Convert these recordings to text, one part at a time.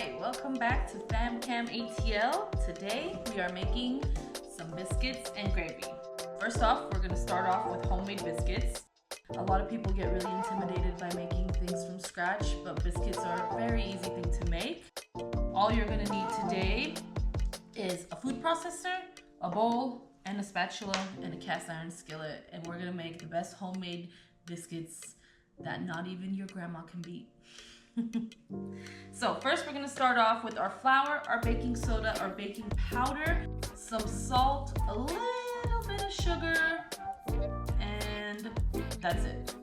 Alright, welcome back to FamCamATL. Today we are making some biscuits and gravy. First off, we're going to start off with homemade biscuits. A lot of people get really intimidated by making things from scratch, but biscuits are a very easy thing to make. All you're going to need today is a food processor, a bowl, and a spatula, and a cast iron skillet. And we're going to make the best homemade biscuits that not even your grandma can beat. So first we're going to start off with our flour, our baking soda, our baking powder, some salt, a little bit of sugar, and that's it.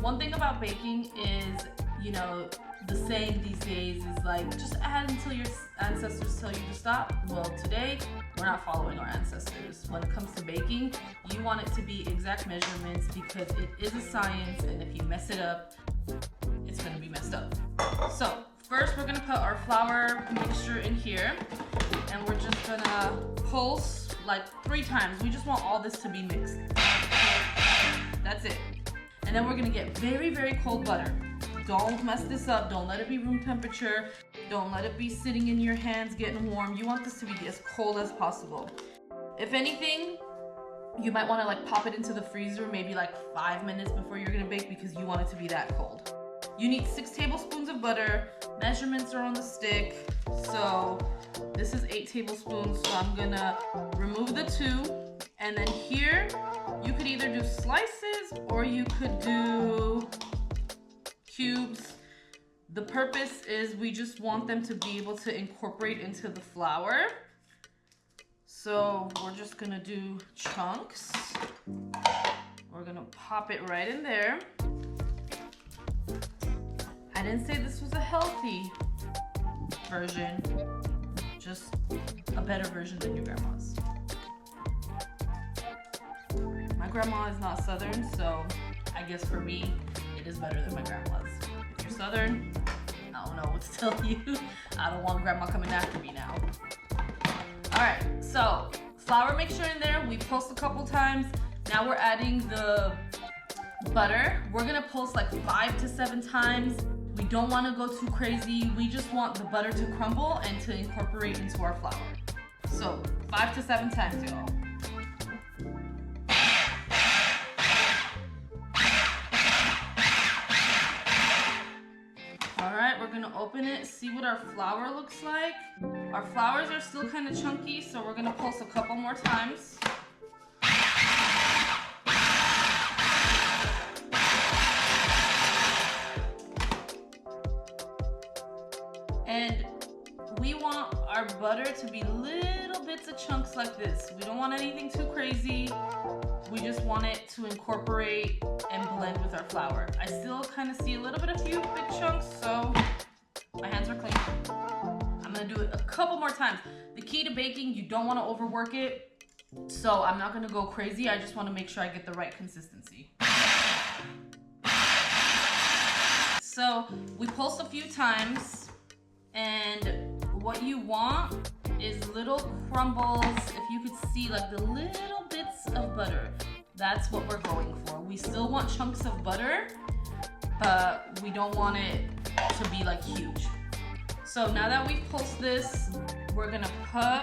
One thing about baking is, you know, the saying these days is like, just add until your ancestors tell you to stop. Well, today we're not following our ancestors. When it comes to baking, you want it to be exact measurements because it is a science, and if you mess it up, it's going to be messed up. So first we're going to put our flour mixture in here, and we're just going to pulse like 3 times. We just want all this to be mixed. That's it. And then we're going to get very, very cold butter. Don't mess this up. Don't let it be room temperature. Don't let it be sitting in your hands getting warm. You want this to be as cold as possible. If anything, you might want to like pop it into the freezer maybe like 5 minutes before you're going to bake because you want it to be that cold. You need 6 tablespoons of butter. Measurements are on the stick. So this is 8 tablespoons. So I'm going to remove the 2. And then here, you could either do slices or you could do cubes. The purpose is we just want them to be able to incorporate into the flour. So we're just gonna do chunks. We're gonna pop it right in there. I didn't say this was a healthy version, just a better version than your grandma's. My grandma is not Southern, so I guess for me, it is better than my grandma's. If you're Southern, I don't know what to tell you. I don't want grandma coming after me now. All right, so flour mixture in there. We pulsed a couple times. Now we're adding the butter. We're gonna pulse like 5 to 7 times. We don't wanna go too crazy. We just want the butter to crumble and to incorporate into our flour. So 5 to 7 times, y'all. Alright, we're gonna open it, see what our flour looks like. Our flours are still kind of chunky, so we're gonna pulse a couple more times. And we want our butter to be little bits of chunks like this. We don't want anything too crazy. We just want it to incorporate and blend with our flour. I still kind of see a few big chunks, so my hands are clean. I'm gonna do it a couple more times. The key to baking, you don't want to overwork it, so I'm not gonna go crazy. I just want to make sure I get the right consistency. So we pulse a few times, and what you want is little crumbles. If you could see like the little bits of butter, that's what we're going for. We still want chunks of butter, but we don't want it to be like huge. So now that we've pulsed this, we're gonna put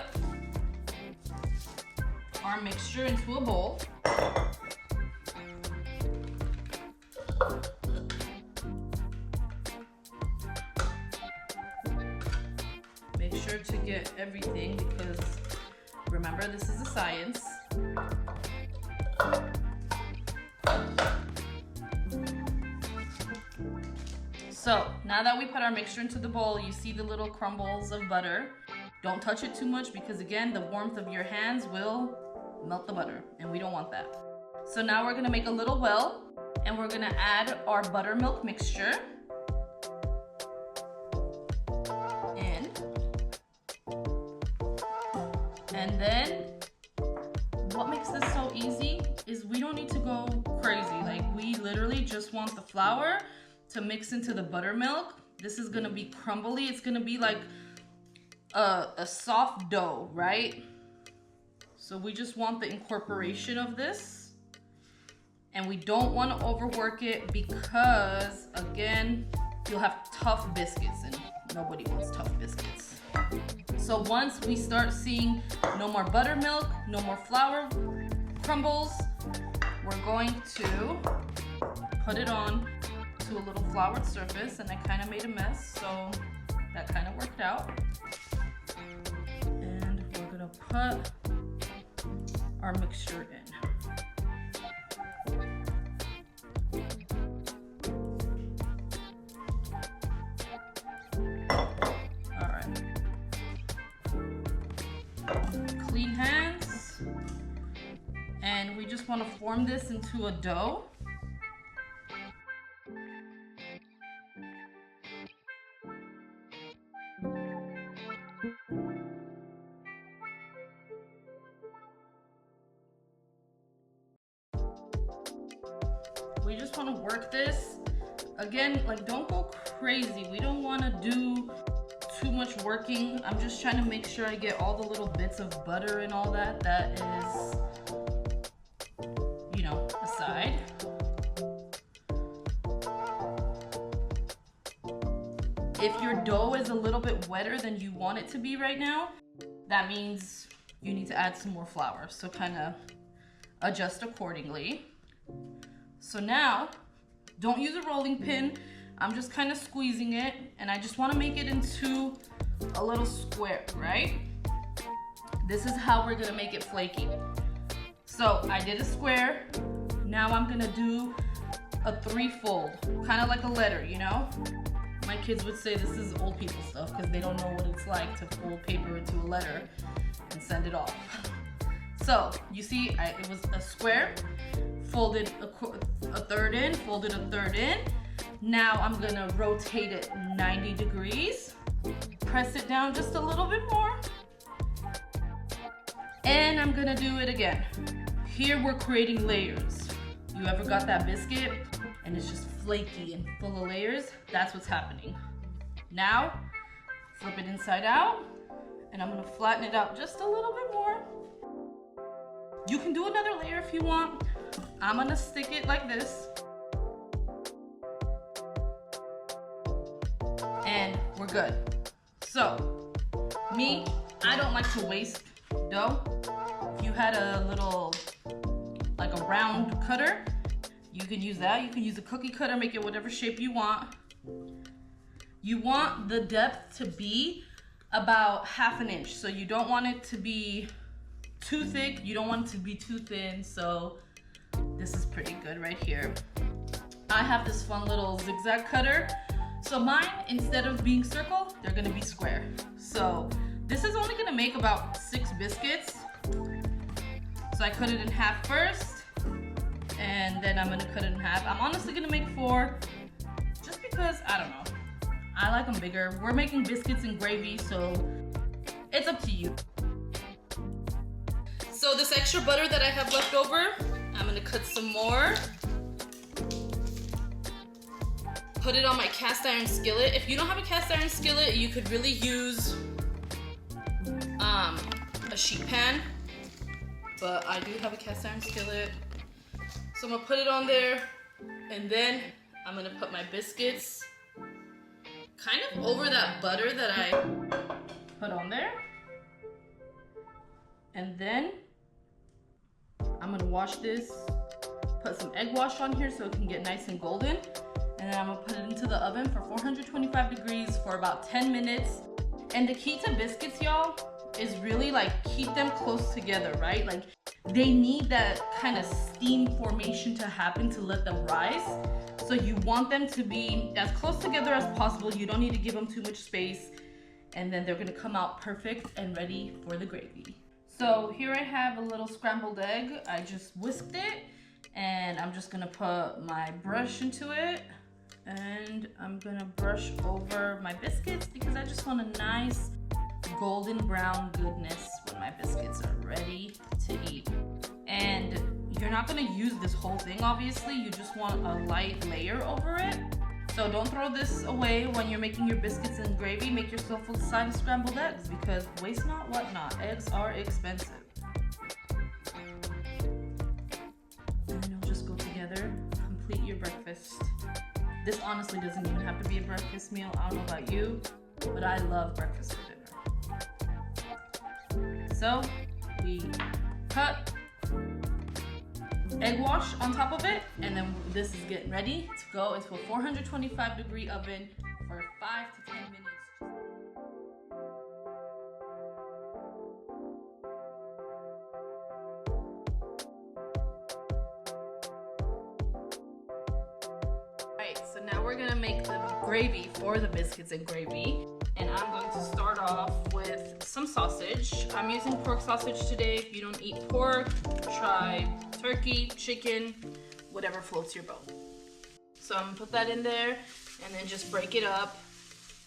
our mixture into a bowl. Make sure to get everything because remember, this is a science. So now that we put our mixture into the bowl, you see the little crumbles of butter. Don't touch it too much because again, the warmth of your hands will melt the butter and we don't want that. So now we're gonna make a little well and we're gonna add our buttermilk mixture. And then what makes this so easy is we don't need to go crazy. Like we literally just want the flour to mix into the buttermilk. This is gonna be crumbly. It's gonna be like a soft dough, right? So we just want the incorporation of this. And we don't want to overwork it because, again, you'll have tough biscuits. And nobody wants tough biscuits. So once we start seeing no more buttermilk, no more flour crumbles, we're going to put it on to a little floured surface, and I kind of made a mess, so that kind of worked out. And we're gonna put our mixture in. All right. Clean hands. And we just want to form this into a dough. We just want to work this. Again, like, don't go crazy. We don't want to do too much working. I'm just trying to make sure I get all the little bits of butter and all that. That is, you know, aside. If your dough is a little bit wetter than you want it to be right now, that means you need to add some more flour. So kind of adjust accordingly. So now, don't use a rolling pin. I'm just kind of squeezing it, and I just want to make it into a little square, right? This is how we're gonna make it flaky. So I did a square. Now I'm gonna do a 3-fold, kind of like a letter, you know? My kids would say this is old people stuff because they don't know what it's like to fold paper into a letter and send it off. So you see, it was a square, folded a third in, folded a third in. Now I'm gonna rotate it 90 degrees, press it down just a little bit more, and I'm gonna do it again. Here we're creating layers. You ever got that biscuit and it's just flaky and full of layers? That's what's happening. Now, flip it inside out, and I'm gonna flatten it out just a little bit more. You can do another layer if you want. I'm gonna stick it like this. And we're good. So, me, I don't like to waste dough. If you had a little, like a round cutter, you can use that. You can use a cookie cutter, make it whatever shape you want. You want the depth to be about 1/2 inch. So you don't want it to be too thick. You don't want it to be too thin. So this is pretty good right here. I have this fun little zigzag cutter. So mine, instead of being circle, they're gonna be square. So this is only gonna make about 6 biscuits. So I cut it in half first, and then I'm gonna cut it in half. I'm honestly gonna make 4, just because, I don't know. I like them bigger. We're making biscuits and gravy, so it's up to you. So this extra butter that I have left over, I'm gonna cut some more. Put it on my cast iron skillet. If you don't have a cast iron skillet, you could really use a sheet pan, but I do have a cast iron skillet. So I'm gonna put it on there, and then I'm gonna put my biscuits kind of over that butter that I put on there. And then I'm gonna wash this, put some egg wash on here so it can get nice and golden. And then I'm gonna put it into the oven for 425 degrees for about 10 minutes. And the key to biscuits, y'all, is really like keep them close together, right? Like they need that kind of steam formation to happen to let them rise. So you want them to be as close together as possible. You don't need to give them too much space. And then they're gonna come out perfect and ready for the gravy. So here I have a little scrambled egg. I just whisked it, and I'm just gonna put my brush into it. And I'm gonna brush over my biscuits because I just want a nice golden brown goodness when my biscuits are ready to eat. And you're not gonna use this whole thing, obviously. You just want a light layer over it. So don't throw this away when you're making your biscuits and gravy. Make yourself a side of scrambled eggs because waste not, what not. Eggs are expensive. And it'll just go together. Complete your breakfast. This honestly doesn't even have to be a breakfast meal. I don't know about you, but I love breakfast for dinner. So we cut egg wash on top of it, and then this is getting ready to go into a 425-degree oven for 5 to 10 minutes. Alright, so now we're gonna make the gravy for the biscuits and gravy. And I'm going to start off with some sausage. I'm using pork sausage today. If you don't eat pork, try turkey, chicken, whatever floats your boat. So I'm gonna put that in there and then just break it up.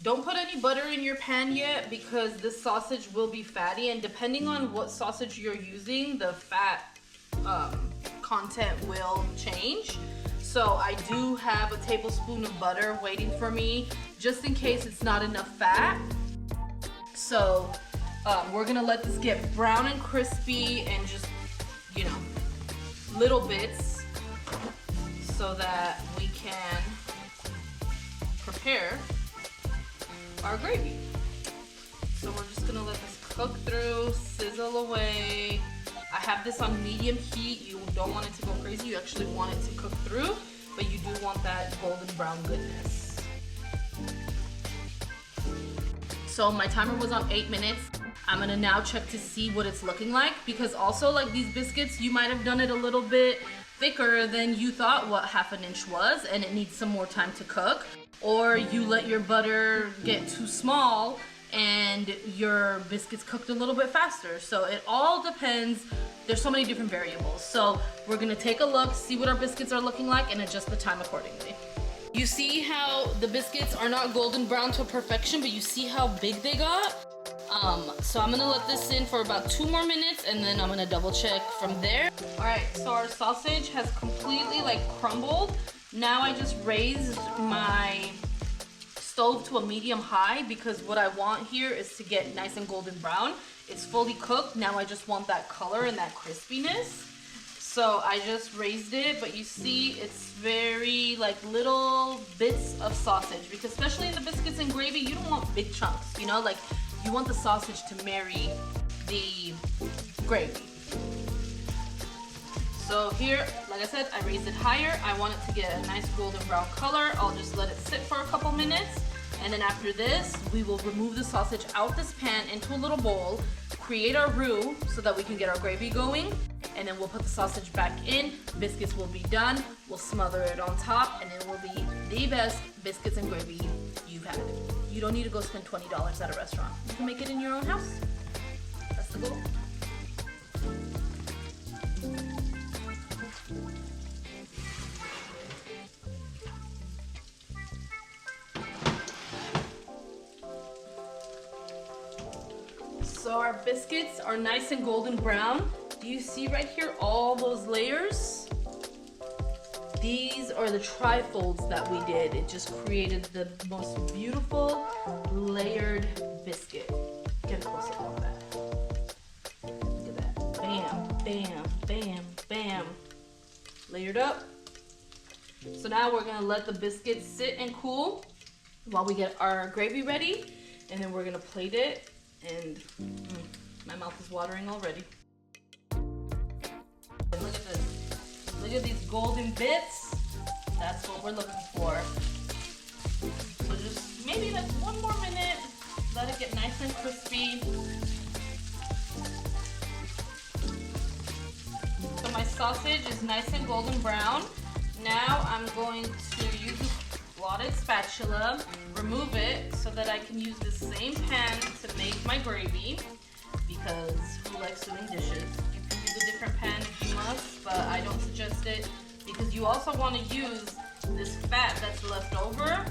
Don't put any butter in your pan yet because this sausage will be fatty, and depending on what sausage you're using, the fat content will change. So I do have a tablespoon of butter waiting for me just in case it's not enough fat. So we're gonna let this get brown and crispy and just, you know, little bits so that we can prepare our gravy. So we're just gonna let this cook through, sizzle away. I have this on medium heat. You don't want it to go crazy. You actually want it to cook through, but you do want that golden brown goodness. So my timer was on 8 minutes. I'm gonna now check to see what it's looking like, because also like these biscuits, you might have done it a little bit thicker than you thought what ½ inch was, and it needs some more time to cook. Or you let your butter get too small and your biscuits cooked a little bit faster. So it all depends. There's so many different variables. So we're gonna take a look, see what our biscuits are looking like, and adjust the time accordingly. You see how the biscuits are not golden brown to perfection, but you see how big they got? So I'm gonna let this in for about 2 more minutes, and then I'm gonna double check from there. All right, so our sausage has completely like crumbled. Now I just raised my stove to a medium high because what I want here is to get nice and golden brown. It's fully cooked. Now I just want that color and that crispiness. So I just raised it, but you see it's very like little bits of sausage, because especially in the biscuits and gravy, you don't want big chunks, you know, like you want the sausage to marry the gravy. So here, like I said, I raised it higher. I want it to get a nice golden brown color. I'll just let it sit for a couple minutes. And then after this, we will remove the sausage out this pan into a little bowl, create our roux so that we can get our gravy going. And then we'll put the sausage back in. Biscuits will be done. We'll smother it on top, and it will be the best biscuits and gravy you've had. You don't need to go spend $20 at a restaurant. You can make it in your own house. That's the goal. So our biscuits are nice and golden brown. Do you see right here all those layers? These are the trifolds that we did. It just created the most beautiful layered biscuit. Get a close up on that. Look at that. Bam, bam, bam, bam. Layered up. So now we're gonna let the biscuits sit and cool while we get our gravy ready. And then we're gonna plate it. And my mouth is watering already. And look at this. Look at these golden bits. That's what we're looking for. So just maybe like 1 more minute. Let it get nice and crispy. So my sausage is nice and golden brown. Now I'm going to use a blotted spatula, remove it so that I can use the same pan to make my gravy, because who likes doing dishes? You can use a different pan if you must, but I don't suggest it because you also want to use this fat that's left over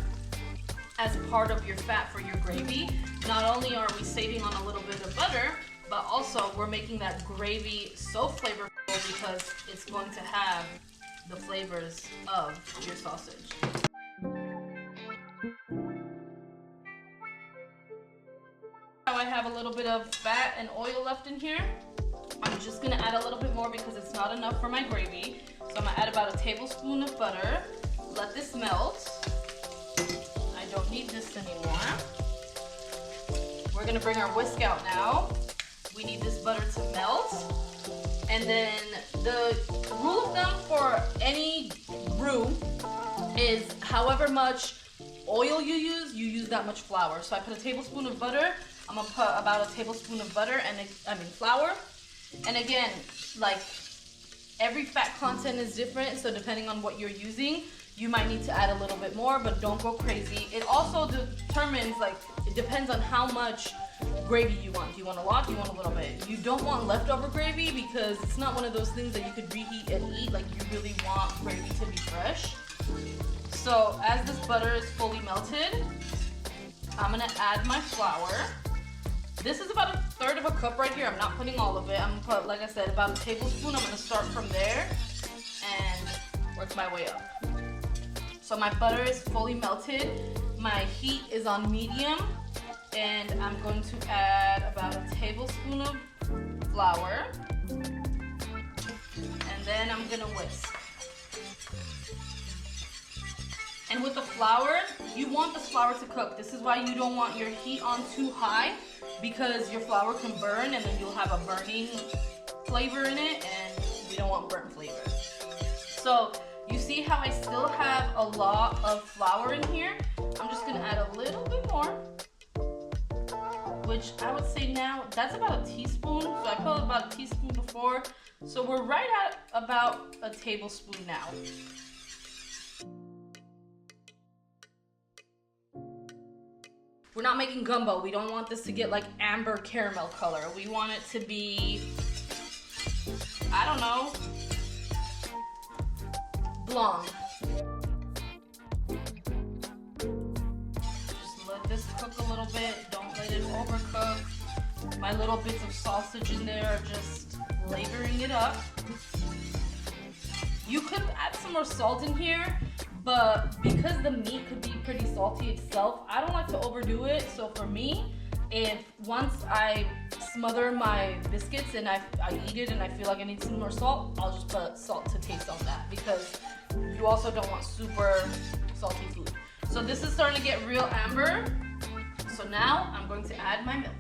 as part of your fat for your gravy. Not only are we saving on a little bit of butter, but also we're making that gravy so flavorful because it's going to have the flavors of your sausage. I have a little bit of fat and oil left in here. I'm just gonna add a little bit more because it's not enough for my gravy. So I'm gonna add about a tablespoon of butter. Let this melt. I don't need this anymore. We're gonna bring our whisk out now. We need this butter to melt. And then the rule of thumb for any roux is however much oil you use that much flour. So I put a tablespoon of butter. I'm gonna put about a tablespoon of butter and flour. And again, like every fat content is different, so depending on what you're using, you might need to add a little bit more, but don't go crazy. It also determines, like, it depends on how much gravy you want. Do you want a lot? Do you want a little bit? You don't want leftover gravy because it's not one of those things that you could reheat and eat. Like, you really want gravy to be fresh. So as this butter is fully melted, I'm gonna add my flour. This is about 1/3 of a cup right here. I'm not putting all of it. I'm gonna put, like I said, about a tablespoon. I'm gonna start from there and work my way up. So my butter is fully melted. My heat is on medium. And I'm going to add about a tablespoon of flour. And then I'm gonna whisk. And with the flour, you want this flour to cook. This is why you don't want your heat on too high, because your flour can burn and then you'll have a burning flavor in it, and we don't want burnt flavor. So you see how I still have a lot of flour in here? I'm just gonna add a little bit more, which I would say now, that's about a teaspoon. So I put about a teaspoon before. So we're right at about a tablespoon now. We're not making gumbo. We don't want this to get like amber caramel color. We want it to be, I don't know, blonde. Just let this cook a little bit. Don't let it overcook. My little bits of sausage in there are just flavoring it up. You could add some more salt in here, but because the meat could be pretty salty itself, I don't like to overdo it. So for me, if once I smother my biscuits and I eat it and I feel like I need some more salt, I'll just put salt to taste on that, because you also don't want super salty food. So this is starting to get real amber. So now I'm going to add my milk.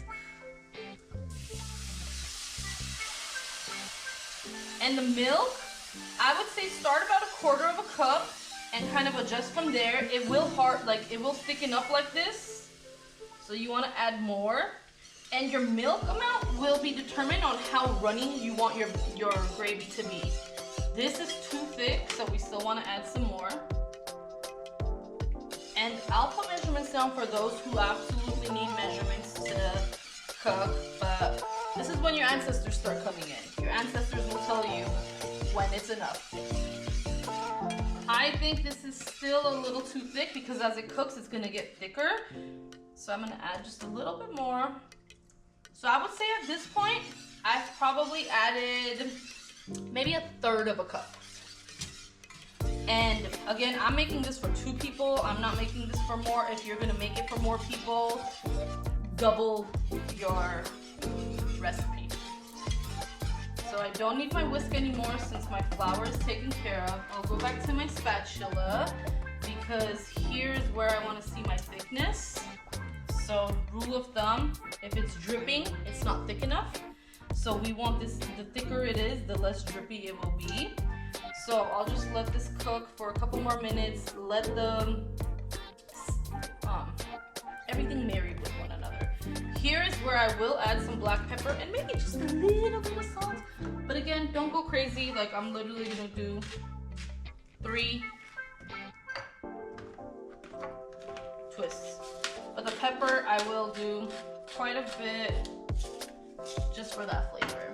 And the milk, I would say start about 1/4 of a cup and kind of adjust from there. It will thicken up like this. So you want to add more. And your milk amount will be determined on how runny you want your gravy to be. This is too thick, so we still want to add some more. And I'll put measurements down for those who absolutely need measurements to cook, but this is when your ancestors start coming in. Your ancestors will tell you when it's enough. I think this is still a little too thick, because as it cooks, it's gonna get thicker. So I'm gonna add just a little bit more. So I would say at this point, I've probably added maybe 1/3 of a cup. And again, I'm making this for 2 people. I'm not making this for more. If you're gonna make it for more people, double your recipe. So I don't need my whisk anymore since my flour is taken care of. I'll go back to my spatula, because here's where I want to see my thickness. So rule of thumb, if it's dripping, it's not thick enough. So we want this, the thicker it is, the less drippy it will be. So I'll just let this cook for a couple more minutes. Let the everything marry with one another. Here is where I will add some black pepper and maybe just a little bit of salt. But again, don't go crazy. Like, I'm literally gonna do 3 twists. But the pepper, I will do quite a bit just for that flavor.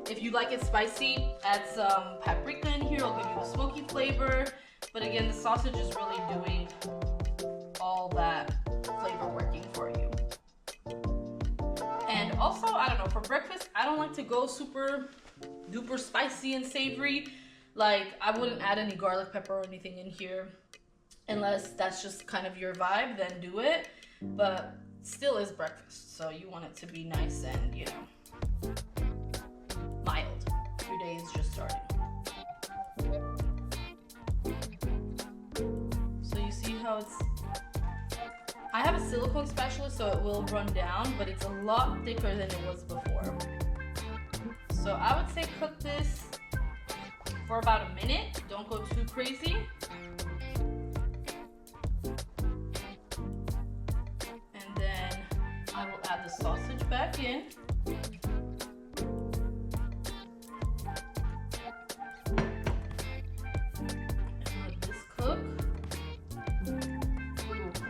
If you like it spicy, add some paprika in here. It'll give you a smoky flavor. But again, the sausage is really doing all that flavor working for you. And also, I don't know, for breakfast, I don't like to go super duper spicy and savory. Like, I wouldn't add any garlic pepper or anything in here. Unless that's just kind of your vibe, then do it. But still is breakfast, so you want it to be nice and, you know, mild. Your day is just starting. So you see how it's... I I have a silicone spatula, so it will run down, but it's a lot thicker than it was before. So I would say cook this for about a minute. Don't go too crazy. And then I will add the sausage back in.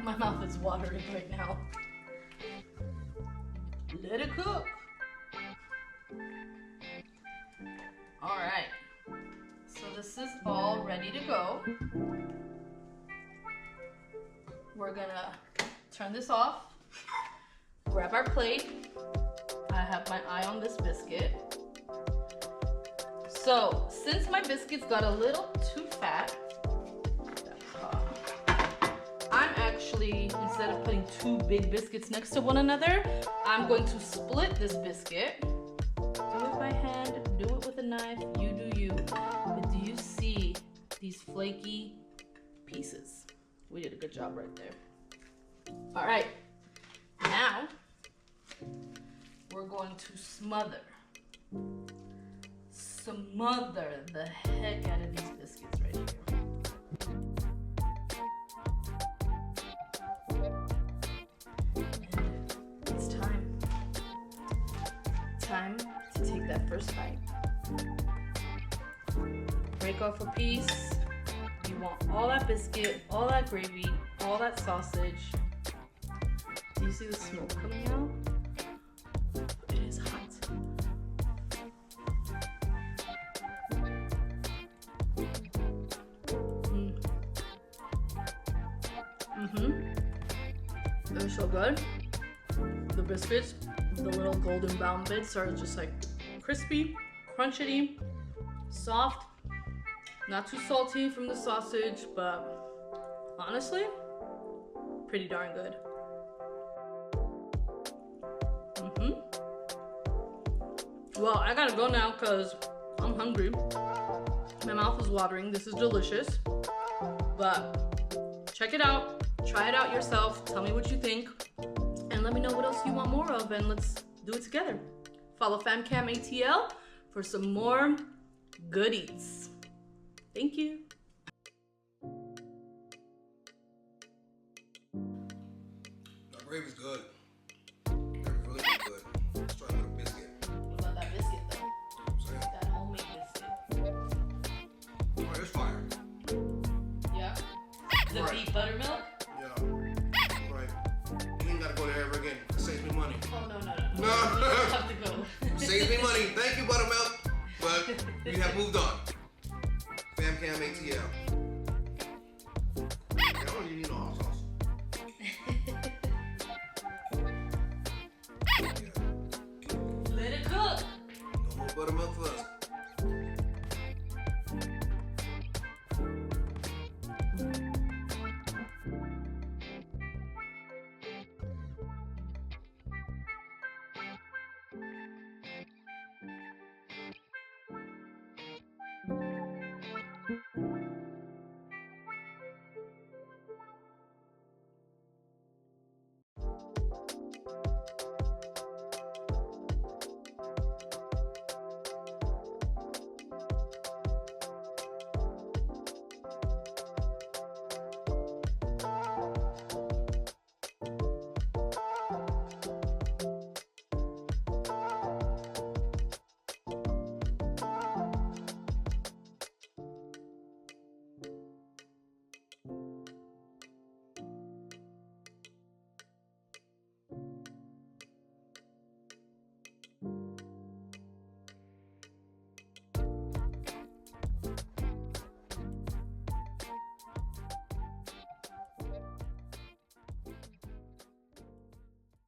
My mouth is watering right now. Let it cook. All right. So this is all ready to go. We're gonna turn this off. Grab our plate. I have my eye on this biscuit. So since my biscuits got a little too fat, instead of putting two big biscuits next to one another, I'm going to split this biscuit. Do it by hand, do it with a knife, you do you. But do you see these flaky pieces? We did a good job right there. All right, now we're going to smother the heck out of these biscuits right here. Time to take that first bite. Break off a piece. You want all that biscuit, all that gravy, all that sausage. Do you see the smoke coming out? It is hot. They're so good. The biscuits, the little golden brown bits are just like crispy, crunchy, soft, not too salty from the sausage, but honestly, pretty darn good. Well, I gotta go now because I'm hungry. My mouth is watering. This is delicious, but check it out. Try it out yourself. Tell me what you think. And let me know what else you want more of, and let's do it together. Follow FamCamATL for some more good eats. Thank you. The gravy's good. Gravy's really good. Let's try another biscuit. What about that biscuit though? That homemade biscuit. Oh, it's fire. Yeah? The Right. beef buttermilk? Yeah. Right. You ain't gotta go there ever again. It saves me money. Oh, no. No. You have to go. Saves me money. Thank you, buttermilk. But we have moved on. FamCamATL.